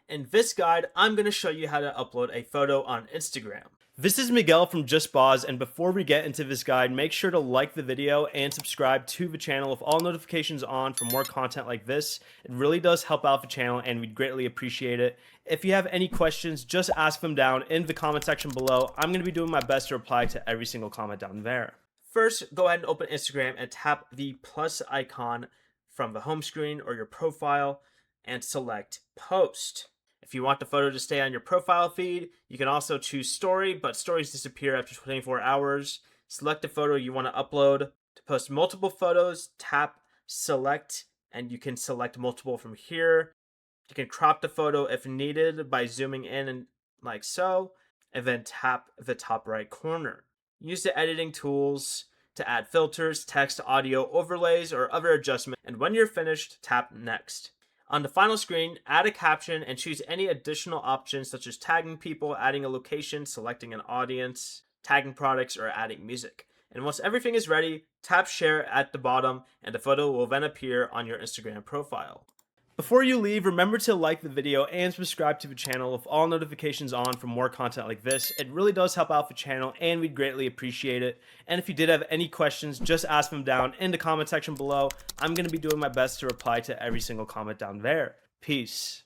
In this guide, I'm going to show you how to upload a photo on Instagram. This is Miguel from Just Boz, and before we get into this guide, make sure to like the video and subscribe to the channel with all notifications on for more content like this. It really does help out the channel and we'd greatly appreciate it. If you have any questions, just ask them down in the comment section below. I'm going to be doing my best to reply to every single comment down there. First, go ahead and open Instagram and tap the plus icon from the home screen or your profile and select post. If you want the photo to stay on your profile feed, you can also choose story, but stories disappear after 24 hours. Select the photo you want to upload. To post multiple photos, tap select, and you can select multiple from here. You can crop the photo if needed by zooming in and like so, and then tap the top right corner. Use the editing tools to add filters, text, audio, overlays, or other adjustments, and when you're finished, tap next. On the final screen, add a caption and choose any additional options such as tagging people, adding a location, selecting an audience, tagging products, or adding music. And once everything is ready, tap share at the bottom and the photo will then appear on your Instagram profile. Before you leave, remember to like the video and subscribe to the channel with all notifications on for more content like this. It really does help out the channel and we'd greatly appreciate it. And if you did have any questions, just ask them down in the comment section below. I'm going to be doing my best to reply to every single comment down there. Peace.